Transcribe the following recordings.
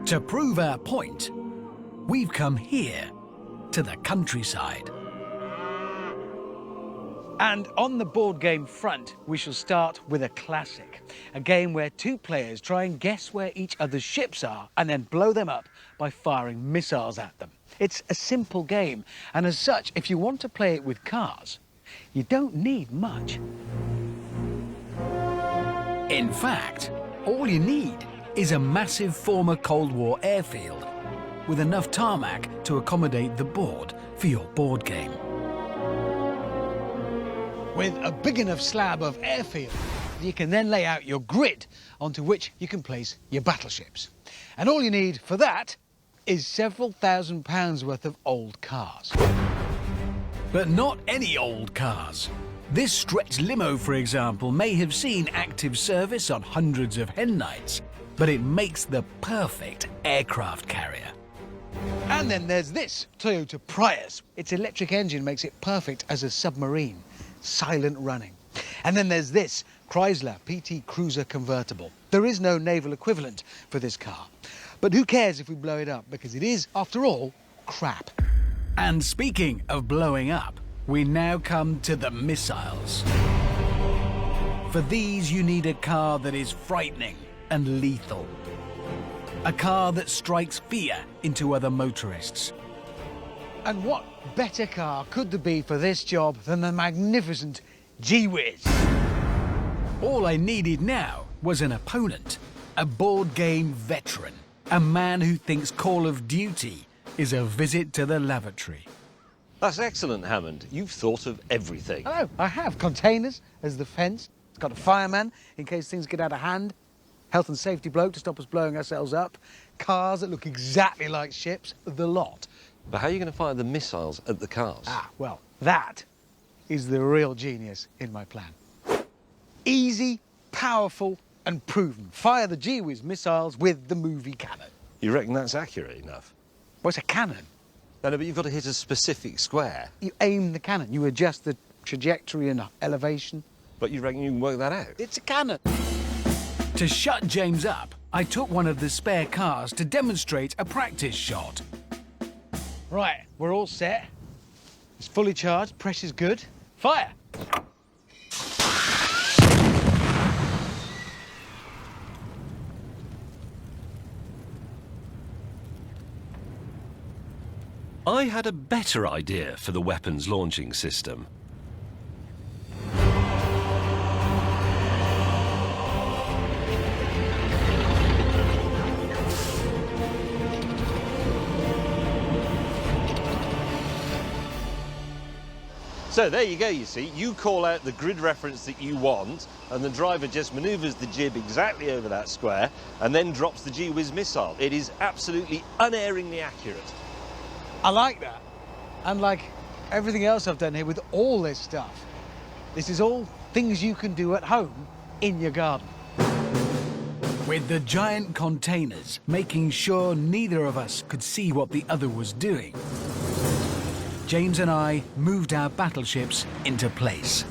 To prove our point, we've come here to the countryside. And on the board game front, we shall start with a classic. A game where two players try and guess where each other's ships are and then blow them up by firing missiles at them. It's a simple game, and as such, if you want to play it with cars, you don't need much. In fact, all you need is a massive former Cold War airfield with enough tarmac to accommodate the board for your board game. With a big enough slab of airfield, you can then lay out your grid onto which you can place your battleships. And all you need for that is several £1,000s worth of old cars. But not any old cars. This stretch limo, for example, may have seen active service on hundreds of hen nights, but it makes the perfect aircraft carrier. And then there's this Toyota Prius. Its electric engine makes it perfect as a submarine, silent running. And then there's this Chrysler PT Cruiser convertible. There is no naval equivalent for this car. But who cares if we blow it up, because it is, after all, crap. And speaking of blowing up, we now come to the missiles. For these, you need a car that is frightening and lethal. A car that strikes fear into other motorists. And what better car could there be for this job than the magnificent Gee-Whiz? All I needed now was an opponent, a board game veteran, a man who thinks Call of Duty is a visit to the lavatory. That's excellent, Hammond. You've thought of everything. Oh, I have. Containers as the fence. It's got a fireman in case things get out of hand. Health and safety bloke to stop us blowing ourselves up. Cars that look exactly like ships. The lot. But how are you going to fire the missiles at the cars? Well, that is the real genius in my plan. Easy, powerful and proven. Fire the Gee-Whiz missiles with the movie cannon. You reckon that's accurate enough? Well, it's a cannon. No, but you've got to hit a specific square. You aim the cannon. You adjust the trajectory and elevation. But you reckon you can work that out? It's a cannon. To shut James up, I took one of the spare cars to demonstrate a practice shot. Right, we're all set. It's fully charged, pressure's good. Fire! I had a better idea for the weapons launching system. So there you go, you see. You call out the grid reference that you want, and the driver just manoeuvres the jib exactly over that square and then drops the Gee-Whiz missile. It is absolutely unerringly accurate. I like that. And like everything else I've done here with all this stuff, this is all things you can do at home in your garden. With the giant containers making sure neither of us could see what the other was doing, James and I moved our battleships into place.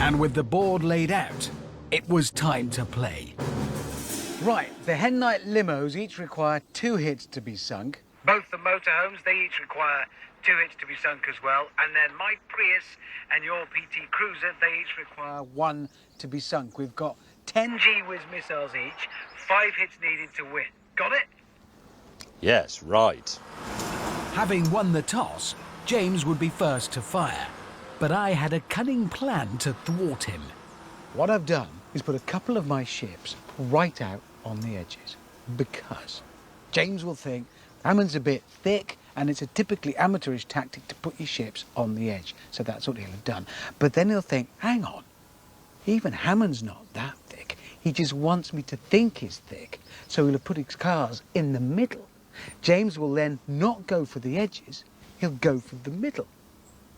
And with the board laid out, it was time to play. Right, the Hen Night limos each require 2 hits to be sunk. Both the motorhomes, they each require 2 hits to be sunk as well. And then my Prius and your PT Cruiser, they each require 1 to be sunk. We've got 10 Gee-Whiz missiles each, 5 hits needed to win. Got it? Yes, right. Having won the toss, James would be first to fire, but I had a cunning plan to thwart him. What I've done is put a couple of my ships right out on the edges, because James will think Hammond's a bit thick and it's a typically amateurish tactic to put your ships on the edge. So that's what he'll have done. But then he'll think, hang on, even Hammond's not that thick. He just wants me to think he's thick. So he'll have put his cars in the middle. James will then not go for the edges, he'll go for the middle.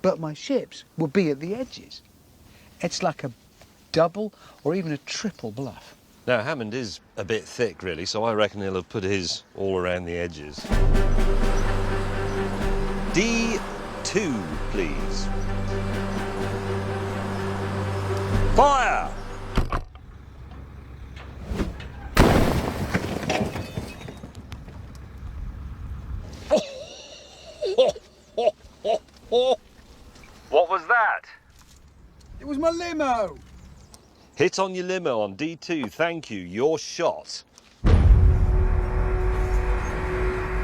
But my ships will be at the edges. It's like a double or even a triple bluff. Now, Hammond is a bit thick, really, so I reckon he'll have put his all around the edges. D2, please. Fire! was my limo. Hit on your limo on D2, thank you, your shot.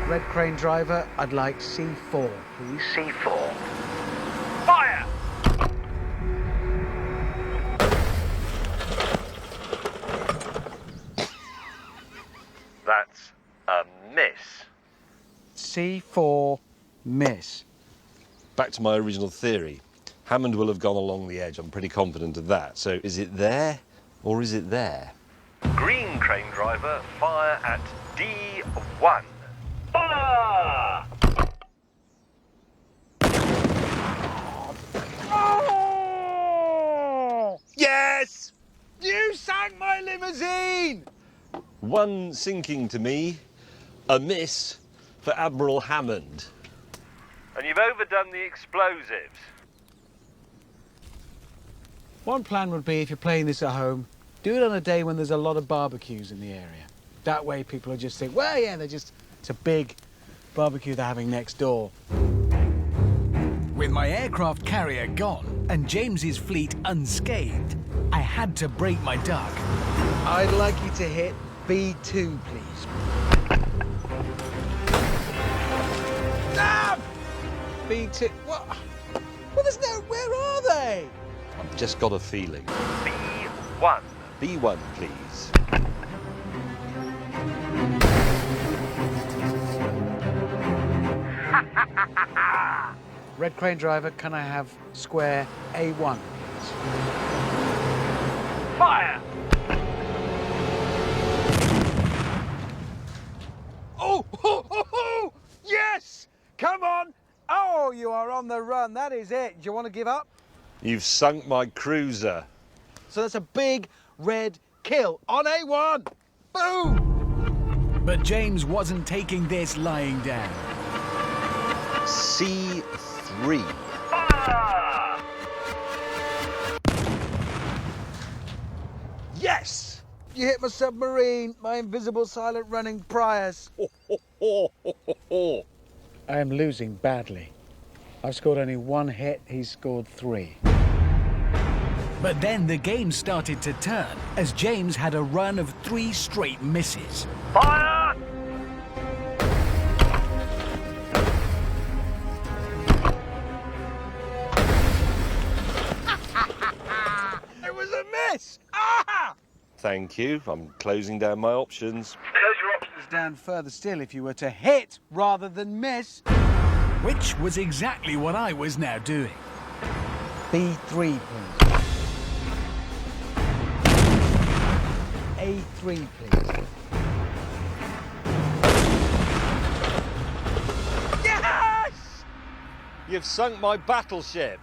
Red Crane driver, I'd like C4, please. C4. Fire! That's a miss. C4, miss. Back to my original theory. Hammond will have gone along the edge, I'm pretty confident of that. So is it there or is it there? Green Crane driver, fire at D1. Fire! Oh! Yes! You sank my limousine! One sinking to me, a miss for Admiral Hammond. And you've overdone the explosives. One plan would be, if you're playing this at home, do it on a day when there's a lot of barbecues in the area. That way people will just think, well, yeah, it's a big barbecue they're having next door. With my aircraft carrier gone and James's fleet unscathed, I had to break my duck. I'd like you to hit B2, please. Ah! B2, what? Well, there's no, where are they? I've just got a feeling. B1. B1, please. Red Crane driver, can I have square A1, please? Fire! Oh, yes! Come on! Oh, you are on the run. That is it. Do you want to give up? You've sunk my cruiser. So that's a big red kill on A1. Boom! But James wasn't taking this lying down. C3. Fire! Yes! You hit my submarine, my invisible silent running priors. I am losing badly. I've scored only one hit, he's scored 3. But then the game started to turn as James had a run of 3 straight misses. Fire! It was a miss! Ah! Thank you. I'm closing down my options. Close your options. It's down further still if you were to hit rather than miss. Which was exactly what I was now doing. B3, please. A3, please. Yes! You've sunk my battleship.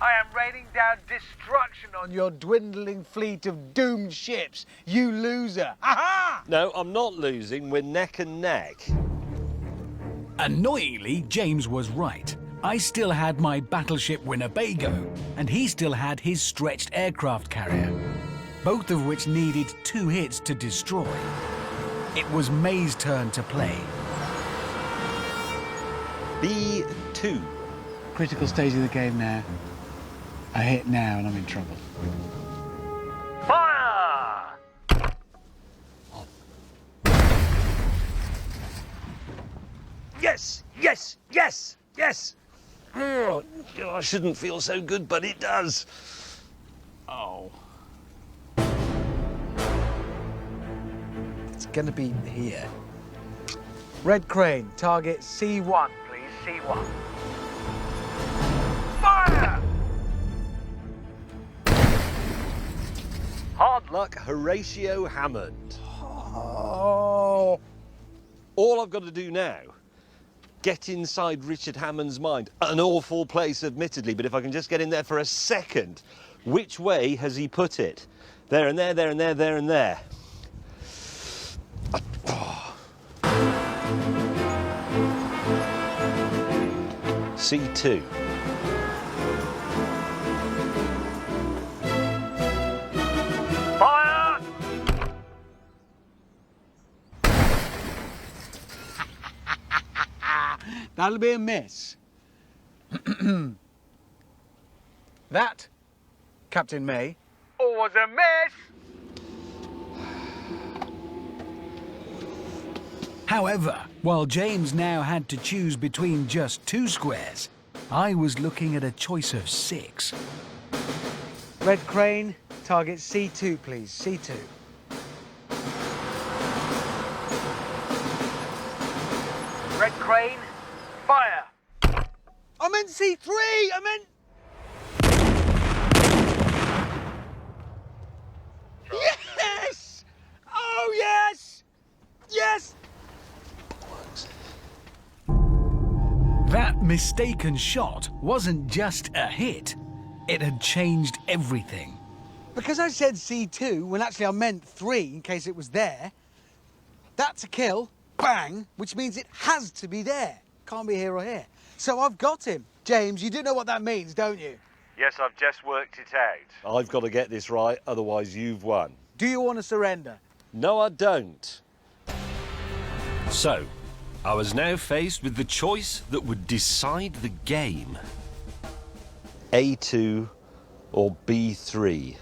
I am raining down destruction on your dwindling fleet of doomed ships, you loser. Aha! No, I'm not losing. We're neck and neck. Annoyingly, James was right. I still had my battleship Winnebago, and he still had his stretched aircraft carrier, both of which needed 2 hits to destroy. It was May's turn to play. B2. Critical stage of the game now. I hit now and I'm in trouble. Fire! Yes! Yes! Yes! Yes! Oh, I shouldn't feel so good, but it does. Oh. It's gonna be here. Red Crane, target C1, please, C1. Fire! Hard luck, Horatio Hammond. Oh. All I've got to do now, get inside Richard Hammond's mind. An awful place, admittedly, but if I can just get in there for a second, which way has he put it? There and there, there and there, there and there. C2. Fire! That'll be a miss. That Captain May. Always a miss. However, while James now had to choose between just 2 squares, I was looking at a choice of 6. Red Crane, target C2, please. C2. Red Crane, fire. I meant C3! I meant... Yes! Oh, yes! Yes! That mistaken shot wasn't just a hit. It had changed everything. Because I said C2 when actually I meant 3 in case it was there. That's a kill, bang, which means it has to be there. Can't be here or here. So I've got him. James, you do know what that means, don't you? Yes, I've just worked it out. I've got to get this right, otherwise you've won. Do you want to surrender? No, I don't. So, I was now faced with the choice that would decide the game. A2 or B3?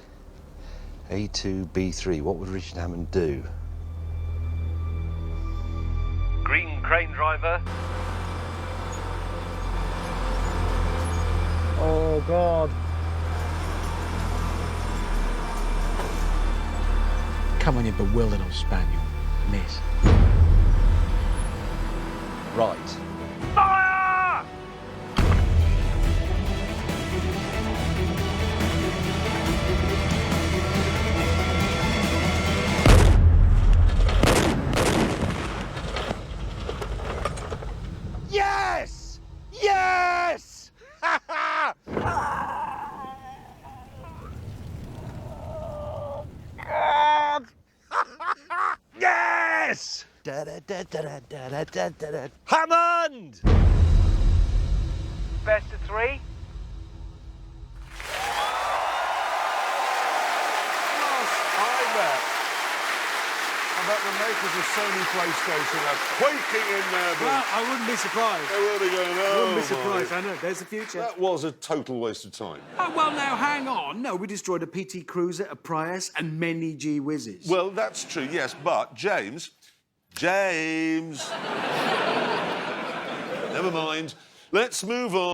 A2, B3. What would Richard Hammond do? Green crane driver. Oh, God. Come on, you bewildered old spaniel. Miss. Right. Fire! Yes! Yes! Yes! Hammond! Best of 3. I bet the makers of Sony PlayStation are quaking in their boots. Well, I wouldn't be surprised. They will be going, I oh, wouldn't be surprised. my. I know. There's the future. That was a total waste of time. Oh, well, now, hang on. No, we destroyed a PT Cruiser, a Prius, and many G-Whizzes. Well, that's true, yes, but James... Never mind. Let's move on.